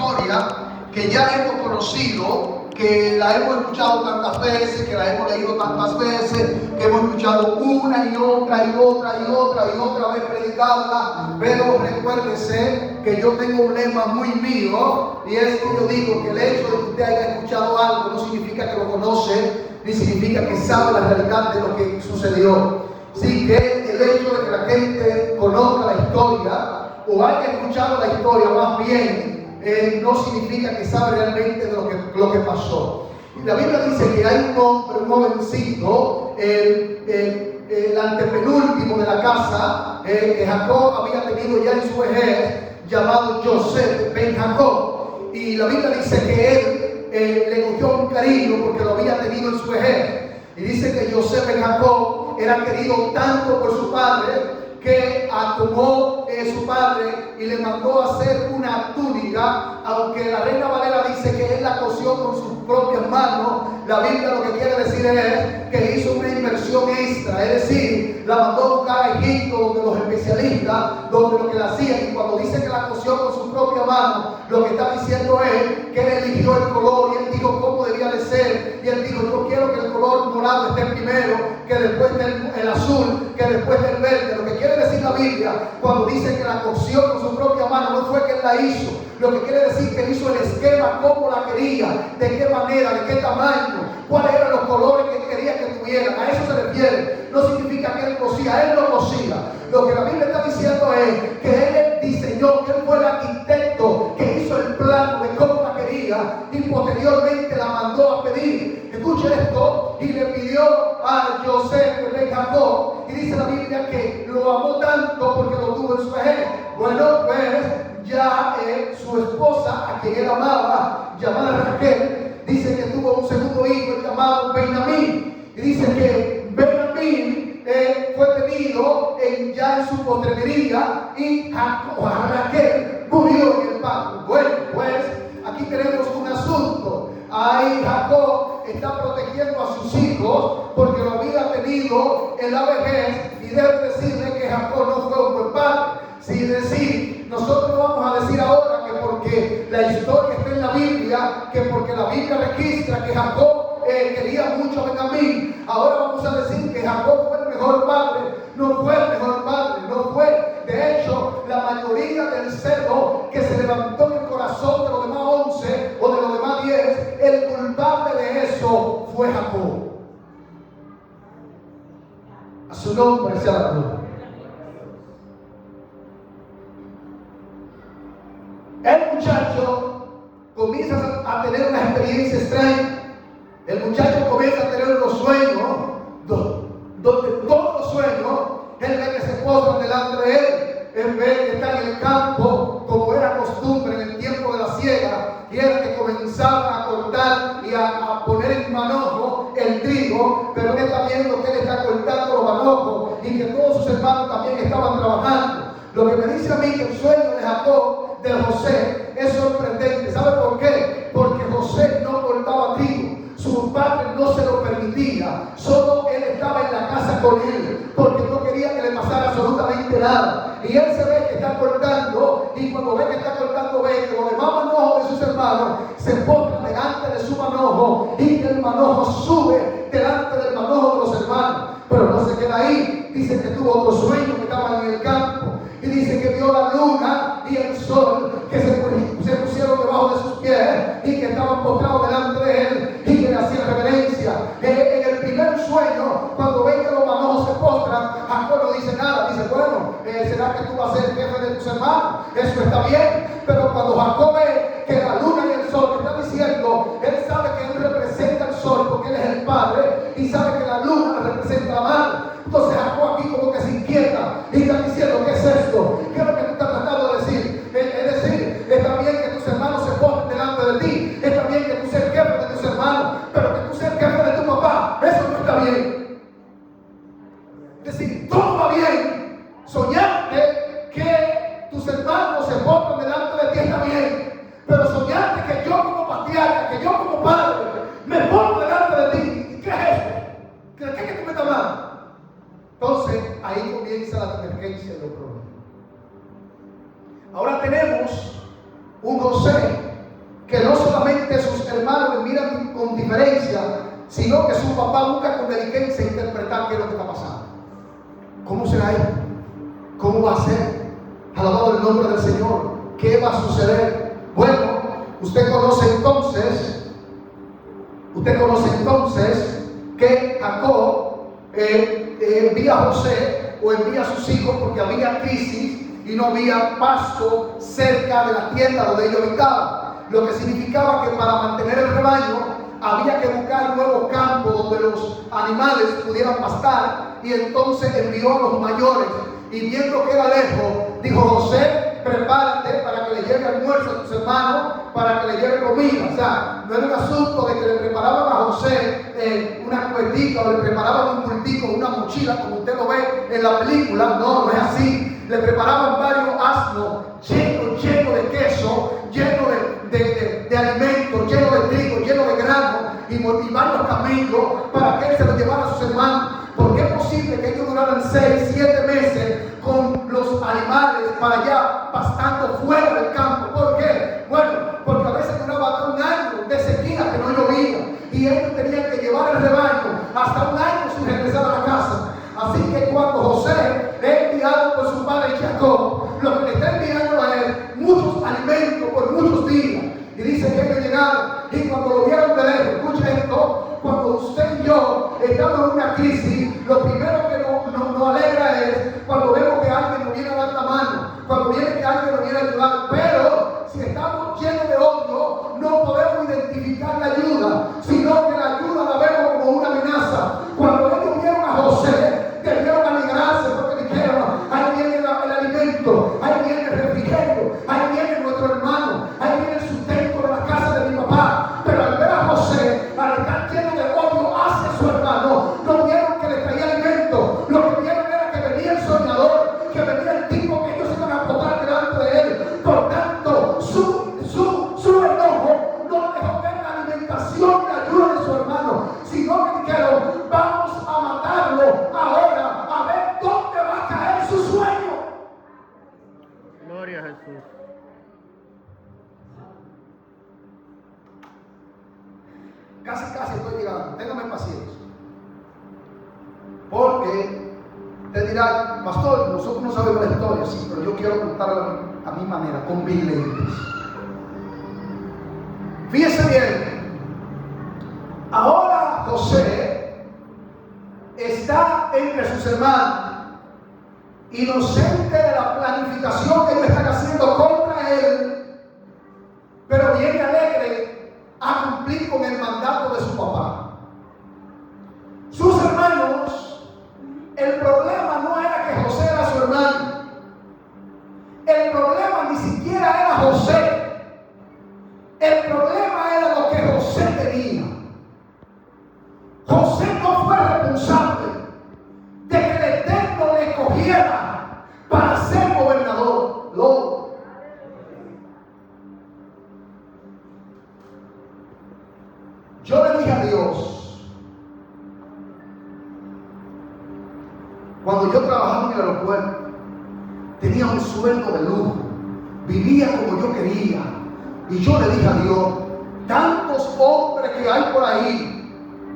historia que ya hemos conocido, que la hemos escuchado tantas veces, que la hemos leído tantas veces, que hemos escuchado una y otra vez predicarla. Pero recuérdese que yo tengo un lema muy mío, y es que yo digo que el hecho de que usted haya escuchado algo no significa que lo conoce, ni significa que sabe la realidad de lo que sucedió. Sí, que el hecho de que la gente conozca la historia o haya escuchado la historia, más bien no significa que sabe realmente de lo que pasó. Y la Biblia dice que hay un hombre, un jovencito, el antepenúltimo de la casa que Jacob había tenido ya en su vejez, llamado Joseph ben Jacob. Y la Biblia dice que él le cogió un cariño porque lo había tenido en su vejez. Y dice que Joseph ben Jacob era querido tanto por su padre que tomó su padre y le mandó a hacer una túnica, aunque la Reina Valera dice que él la cosió con sus propias manos. La Biblia lo que quiere decir es que hizo una inversión extra, es decir, la mandó a buscar a Egipto, donde los especialistas, donde lo que la hacían, y cuando dice que la cosió con sus propias manos, lo que está diciendo es que él eligió el color y él dijo cómo debía de ser, y él dijo: yo quiero que el color morado esté primero, que después el azul, que después del verde. Lo que quiere decir la Biblia cuando dice que la cosió con su propia mano, no fue que él la hizo. Lo que quiere decir que él hizo el esquema, cómo la quería, de qué manera, de qué tamaño, cuáles eran los colores que él quería que tuvieran. A eso se refiere. No significa que él cosía, él no cosía. Lo que la Biblia está diciendo es que él diseñó, que él fue el arquitecto que hizo el plano de cómo la quería y posteriormente la mandó a pedir. Escuche esto, y le pidió a Joseph ben Jacob, y dice la Biblia que lo amó tanto porque lo tuvo en su vejez. Bueno, pues ya su esposa, a quien él amaba, llamada Raquel, dice que tuvo un segundo hijo llamado Benjamín. Y dice que Benjamín fue tenido ya en su postrería, y Raquel murió en el parto. Bueno, pues aquí tenemos un asunto. Ahí Jacob está protegiendo a sus hijos porque lo había tenido en la vejez, y debe decirle que Jacob no fue un buen padre. Sin decir, nosotros vamos a decir ahora que porque la historia está en la Biblia, que porque la Biblia registra que Jacob quería mucho a Benjamín, ahora vamos a decir que Jacob fue el mejor padre. No fue el mejor padre, no fue. De hecho, la mayoría del celo que se levantó en el corazón de los demás 11 o de los demás 10, el culpable de eso fue Jacob. A su nombre sea la gloria. El muchacho comienza a tener una experiencia extraña. El muchacho comienza a tener unos sueños donde todos los sueños él ve que se postran delante de él. Él ve que está en el campo, como era costumbre en el tiempo de la siega, y era que comenzaban a cortar y a poner en manojo el trigo, pero él está viendo que él está cortando los manojos y que todos sus hermanos también estaban trabajando. Lo que me dice a mí que el sueño de Jacob, de José, es sorprendente. ¿Sabe por qué? Porque José no cortaba trigo. Su padre no se lo permitía. Solo él estaba en la casa con él porque no quería que le pasara absolutamente nada. Y él se ve que está cortando, y cuando ve que está cortando, ve que los demás manojos de sus hermanos se ponen delante de su manojo, y que el manojo sube delante del manojo de los hermanos. Pero no se queda ahí. Dice que tuvo otro sueño, que estaban en el campo, y dice que vio la luna y el sol que se pusieron debajo de sus pies, y que estaban postrados delante de él, y que le hacían reverencia. En el primer sueño, cuando ven que los manojos se postran, Jacob no dice nada. Dice: bueno, ¿será que tú vas a ser el jefe de tus hermanos? Eso está bien. Pero cuando Jacob ve que la luna y el sol, que está diciendo, él sabe que él representa el sol porque él es el padre, y sabe que la luna representa la madre. Entonces Jacob aquí como que se inquieta y está diciendo: ¿qué es esto? ¿Qué es lo que tú estás tratando de decir? Es decir, está bien que tus hermanos se ponen delante de ti, está bien que tú seas jefe de tus hermanos, pero que tú seas jefe de tu papá, eso no está bien. Es decir, todo va bien. Soñarte que tus hermanos se ponen delante de ti está bien, pero soñarte que yo como patriarca, que yo como padre me pongo delante de ti, ¿qué es eso? ¿Qué es que tú me estás hablando? Entonces, ahí comienza la divergencia del problema. Ahora tenemos un José que no solamente sus hermanos le miran con diferencia, sino que su papá busca con diligencia interpretar qué es lo que está pasando. ¿Cómo será esto? ¿Cómo va a ser? Alabado el nombre del Señor. ¿Qué va a suceder? Bueno, usted conoce entonces que Jacob envía a José o envía a sus hijos porque había crisis y no había pasto cerca de la tienda donde ellos habitaban. Lo que significaba que para mantener el rebaño había que buscar nuevos campos donde los animales pudieran pastar, y entonces envió a los mayores, y viendo que era lejos, dijo: José, prepárate para que le lleve almuerzo a tus hermanos, para que le lleve comida. O sea, no era un asunto de que le preparaban a José una cubetica o le preparaban un bultico, una mochila, como usted lo ve en la película. No, no es así. Le preparaban varios asnos llenos de queso, lleno de alimentos, lleno de trigo, lleno de grano, y varios camellos para que él se los llevara a sus hermanos. Porque es posible que ellos duraran 6, 7 meses con los animales para allá, pastando fuera del campo. ¿Por qué? Bueno, porque a veces duraba hasta un año de sequía que no llovía, y ellos tenían que llevar el rebaño hasta un año sin regresar a la casa. Así que cuando José es enviado por su padre Jacob, lo que le está enviando a él, muchos alimentos por muchos días. Y dice que ellos llegaron, y cuando lo vieron de lejos, escucha esto: cuando usted y yo estamos en una crisis, lo primero que nos alegra es cuando vemos que alguien nos viene a dar la mano, cuando viene que alguien nos viene a ayudar. Pero si estamos llenos de odio, no podemos identificar la ayuda, sino que la ayuda la vemos como una amenaza. Cuando ellos vieron a José, debieron alegrarse porque dijeron: ahí viene el alimento, ahí viene el refrigerio, ahí viene nuestro hermano, ahí viene el sustento de la casa de mi papá. Pero al ver a José, al estar lleno de odio hacia su hermano, no vieron que le traía alimento. Lo que vieron era que venía el soñador, que venía el tipo que ellos iban a botar delante de él. Por tanto, su enojo no dejó ver la alimentación y la ayuda de su hermano, sino que dijeron: vamos a matarlo ahora, a ver dónde va a caer su sueño. Gloria a Jesús. Casi estoy llegando, téngame paciencia. Porque te dirá: pastor, nosotros no sabemos la historia. Sí, pero yo quiero contarla a mi manera, con mis lentes. Fíjese bien, ahora José está entre sus hermanos, inocente de la planificación que ellos están haciendo contra él, pero viene alegre a cumplir con el mandato de su papá. Sus hermanos, el problema no era que José era su hermano, el problema ni siquiera era José. El problema era lo que José tenía. José no fue responsable de que el Eterno le escogiera para ser gobernador. Yo le dije a Dios, cuando yo trabajaba en el aeropuerto, tenía un sueldo de lujo, vivía como yo quería. Y yo le dije a Dios: tantos hombres que hay por ahí,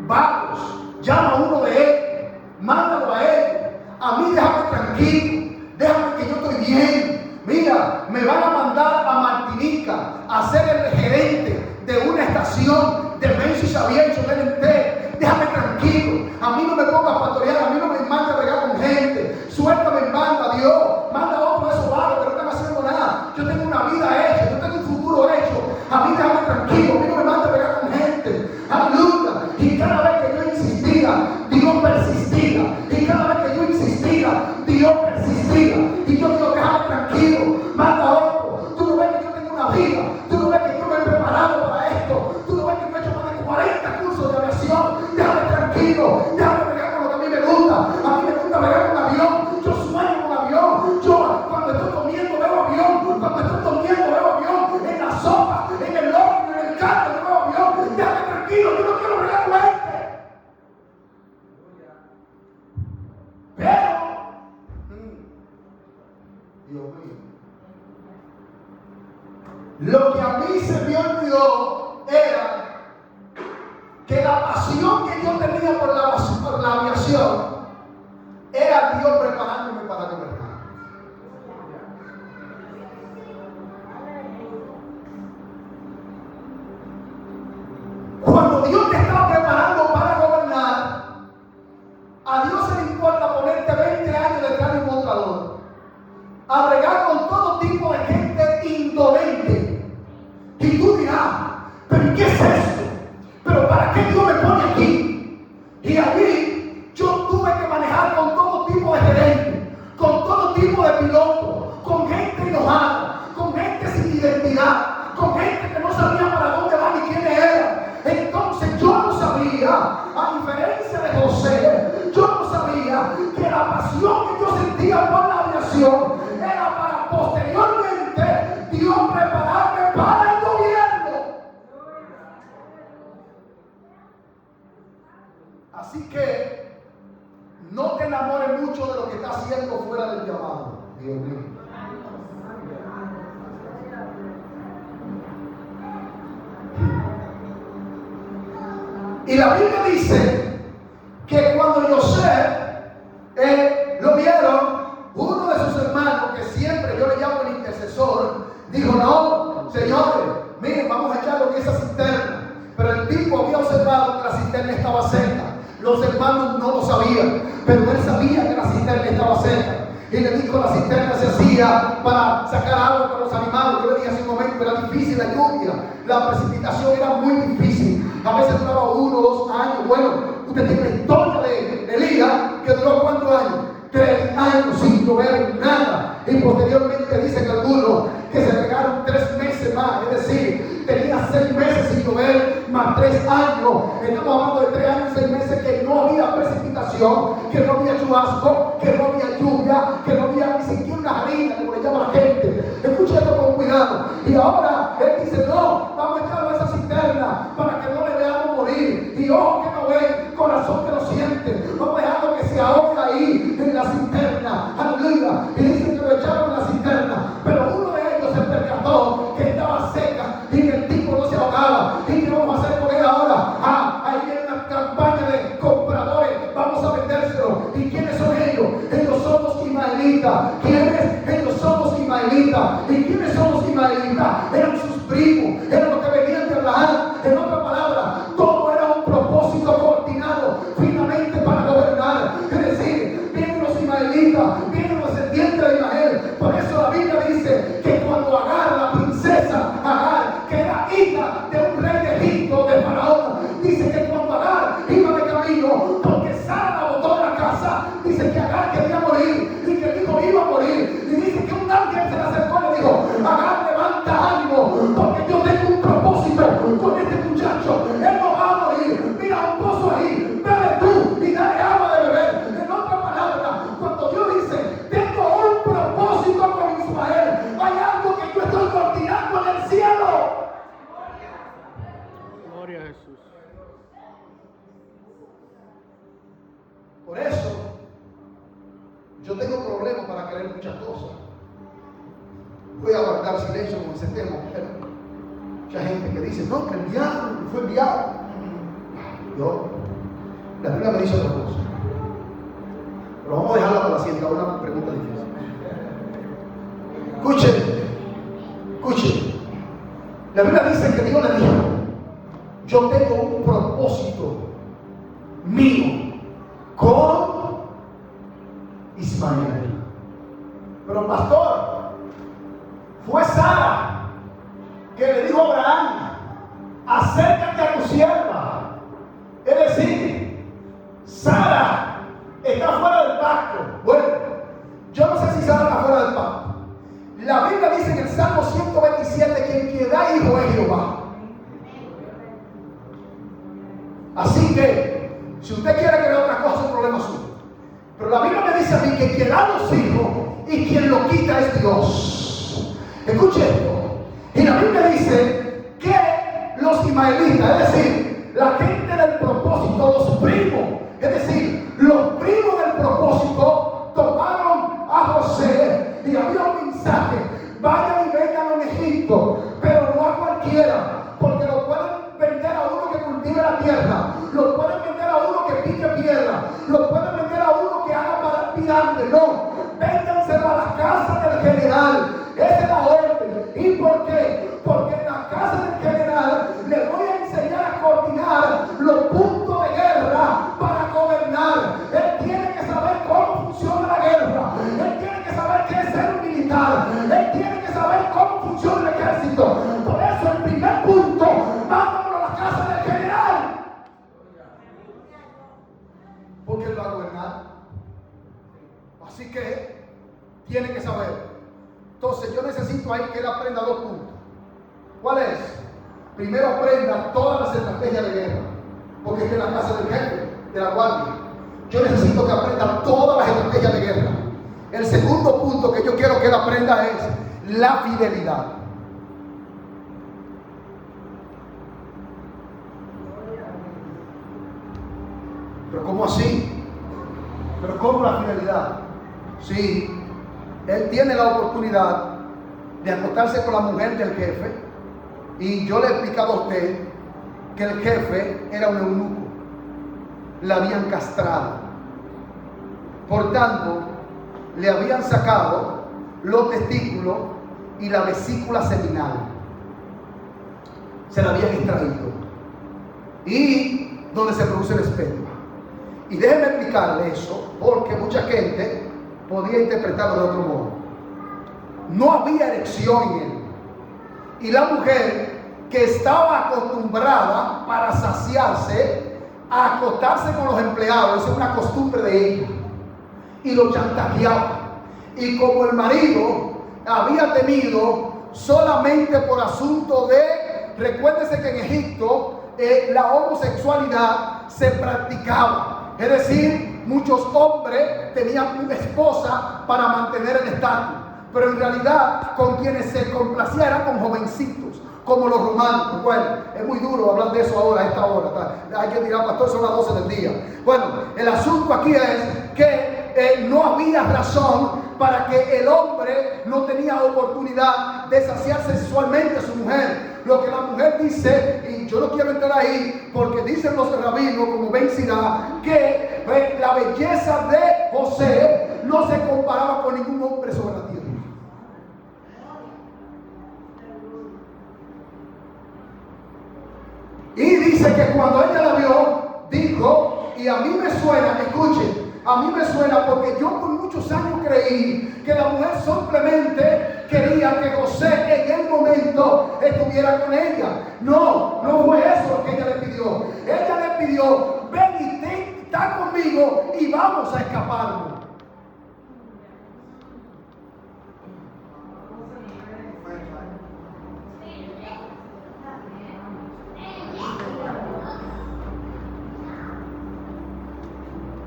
vagos, llama a uno de ellos, mándalo a él. A mí déjame tranquilo, déjame que yo estoy bien. Mira, me van a mandar a Martinica a ser el gerente de una estación de Mensis Abierto del NT. Déjame tranquilo, a mí no me pongas a pastorear, a mí no me mandes a regar con gente. Suéltame en banda, Dios, manda a otro de esos vagos que no están haciendo nada. Yo tengo una vida hecha, yo tengo un futuro hecho. A mí déjame tranquilo, a mí no me mandes a regar con gente. Aleluya. Y cada vez que yo insistía, Dios persistía. Y cada vez que yo insistía, Dios persistía. Y yo digo: déjame tranquilo, manda a otro. Tú no ves que yo tengo una vida, tú no ves que yo me he preparado para esto, tú no ves que yo he hecho más de 40 cursos de aviación. Déjame tranquilo, déjame pegar con lo que a mí me gusta. A mí me gusta pegar con avión. Yo sueño con avión. Yo cuando estoy comiendo veo avión. Cuando estoy comiendo veo avión. En la sopa, en el horno, en el caldo veo avión. Déjame tranquilo, yo no quiero pegar con este. Pero Dios mío, Lo que a mí se me olvidó era que la pasión que yo tenía por la aviación era Dios preparándome para gobernar. Cuando Dios te está preparando para gobernar, a Dios se le importa ponerte 20 años detrás de un mostrador, a bregar con todo tipo de gente indolente. Y tú dirás, ¿pero qué es esto? ¿Pero para qué Dios me pone aquí? Y allí yo tuve que manejar con todo tipo de gerentes, con todo tipo de pilotos, con gente enojada, con gente sin identidad, con gente que no sabía para dónde van y quiénes eran. Entonces yo no sabía, a diferencia de José, yo no sabía que la pasión que yo sentía por la aviación era para posteriormente Dios prepararme para el gobierno. Así que no te enamores mucho de lo que está haciendo fuera del llamado. Dios mío. Y la Biblia dice que cuando José lo vieron, uno de sus hermanos, que siempre yo le llamo el intercesor, dijo: no, señores, miren, vamos a echarlo en esa cisterna. Pero el tipo había observado que la cisterna estaba seca. Los hermanos no lo sabían, pero él sabía que la cisterna estaba seca. Y le dijo: la cisterna se hacía para sacar agua para los animales. Yo le dije hace un momento, era difícil la lluvia, la precipitación era muy difícil. A veces duraba 1 o 2 años. Bueno, usted tiene la historia de Elías, que duró ¿cuántos años? 3 años sin llover nada. Y posteriormente dicen que algunos que se pegaron 3 meses más, es decir, tenía 6 meses sin llover más 3 años. Estamos hablando de 3 años y 6 meses que no había precipitación, que no había chubasco, que no había lluvia, que no había ni siquiera una harina, como le llama la gente. Escucha esto con cuidado. Y ahora él dice: no, vamos a echarlo a esa cisterna para que no le veamos morir. Y ojo que no ven, corazón que lo siente. Vamos dejando que se ahogue ahí en la cisterna. Aleluya. Y dicen que lo echaron en la cisterna, pero uno de ellos se percató que estaba seca y que el tipo no se ahogaba. ¿Y qué vamos a hacer con él ahora? Ahí viene una campaña de compradores, vamos a vendérselo. ¿Y quiénes son ellos? Ellos son los ismaelitas. ¿Quiénes? Ellos son los ismaelitas. ¿Y quiénes son los ismaelitas? Eran sus primos, eran los que venían de Abraham. En otras palabras, todo era un propósito coordinado finalmente para gobernar. Es decir, vienen los ismaelitas, vienen los descendientes de Ismael. Por eso la Biblia dice que cuando Agar, la princesa Agar, que era hija de un rey de Egipto, de Faraón, dice que cuando Agar iba de camino, porque Sara la botó de la casa, dice que Agar quería morir y que el hijo iba a morir. Y dice que un ángel se le acercó y le dijo: Agar, levanta ánimo, porque yo tengo un propósito con este muchacho. Él no va a morir. Mira un pozo ahí, bebe tú y dale agua de beber. En otras palabras, cuando Dios dice: tengo un propósito con Ismael, hay algo que yo estoy coordinando en el cielo. Gloria a Jesús. Por eso yo tengo problemas para creer muchas cosas. Voy a guardar silencio con ese tema, pero mucha gente que dice: no, que el diablo fue enviado. La Biblia me dice otra cosa, pero vamos a dejarla para la siguiente. Una pregunta difícil. Escuchen. La Biblia dice que Dios le dijo: yo tengo un propósito mío con Ismael. Pero pastor, fue Sara que le dijo a Abraham: acércate a tu sierva. Es decir, Sara está fuera del pacto. Bueno, yo no sé si Sara está fuera del pacto. La Biblia dice en el Salmo 127 que quien da hijo es Jehová. Así que, si usted quiere creer otra cosa, el problema es suyo. Pero la Biblia me dice a mí que quien da los hijos y quien lo quita es Dios. Escuche esto. Y la Biblia dice que los ismaelitas, es decir, la gente del propósito, los primos, es decir, los primos del propósito, tomaron a José y había un mensaje: vayan y vengan en Egipto. Pero quiera. Porque lo pueden vender a uno que cultive la tierra, lo pueden vender a uno que pique piedra, lo pueden vender a uno que haga para pirámide. No, véndanselo a la casa del general. Esa es la orden. ¿Y por qué? Porque en la casa del general le voy a enseñar a coordinar los puntos de guerra para gobernar. Él tiene que saber cómo funciona la guerra. Él tiene que saber qué es ser un militar. Él tiene que saber cómo funciona el ejército. Por eso el primer punto, mándamelo a la casa del general. Porque él va a gobernar. Así que tiene que saber. Entonces yo necesito ahí que él aprenda 2 puntos. ¿Cuál es? Primero aprenda todas las estrategias de guerra. Porque es que en la casa del jefe, de la guardia, yo necesito que aprenda todas las estrategias de guerra. El segundo punto que yo quiero que él aprenda es la fidelidad. ¿Pero cómo así? ¿Pero cómo la fidelidad? Sí, él tiene la oportunidad de acostarse con la mujer del jefe. Y yo le he explicado a usted que el jefe era un eunuco. La habían castrado. Por tanto, le habían sacado los testículos y la vesícula seminal. Se la habían extraído. Y donde se produce el esperma. Y déjeme explicarle eso, porque mucha gente podía interpretarlo de otro modo. No había erección en él. Y la mujer que estaba acostumbrada para saciarse a acostarse con los empleados, esa es una costumbre de ella, y lo chantajeaba. Y como el marido había tenido solamente por asunto de, recuérdese que en Egipto la homosexualidad se practicaba. Es decir, muchos hombres tenían una esposa para mantener el estatus, pero en realidad con quienes se complacía eran con jovencitos, como los romanos. Bueno, es muy duro hablar de eso ahora, a esta hora. Hay que tirar, pastor, son las 12 del día. Bueno, el asunto aquí es que no había razón para que el hombre no tenía oportunidad de saciarse sexualmente a su mujer. Lo que la mujer dice, y yo no quiero entrar ahí, porque dicen los rabinos, como Ben Sirá, que la belleza de José no se comparaba con ningún hombre sobre la tierra. Y dice que cuando ella la vio, dijo, y a mí me suena, escuchen, a mí me suena porque yo por muchos años creí que la mujer simplemente quería que José en el momento estuviera con ella. No, no fue eso lo que ella le pidió. Ella le pidió, ven y está conmigo y vamos a escaparnos.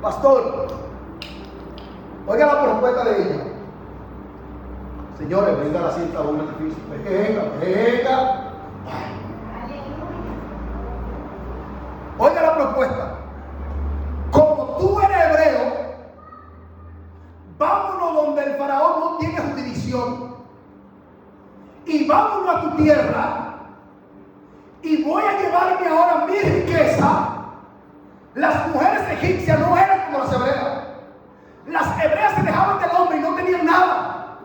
Pastor, oiga la propuesta de ella. Señores, venga a la cinta una difícil. Venga. Oiga la propuesta. Como tú eres hebreo, vámonos donde el faraón no tiene jurisdicción. Y vámonos a tu tierra. Y voy a llevarme ahora mi riqueza. Las mujeres egipcias no eran como las hebreas. Las hebreas se dejaban del hombre y no tenían nada.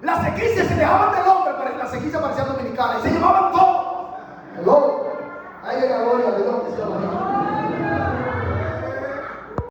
Las egipcias se dejaban del hombre, pero las egipcias parecían dominicanas y se llevaban todo. Hello. Ahí llega la gloria de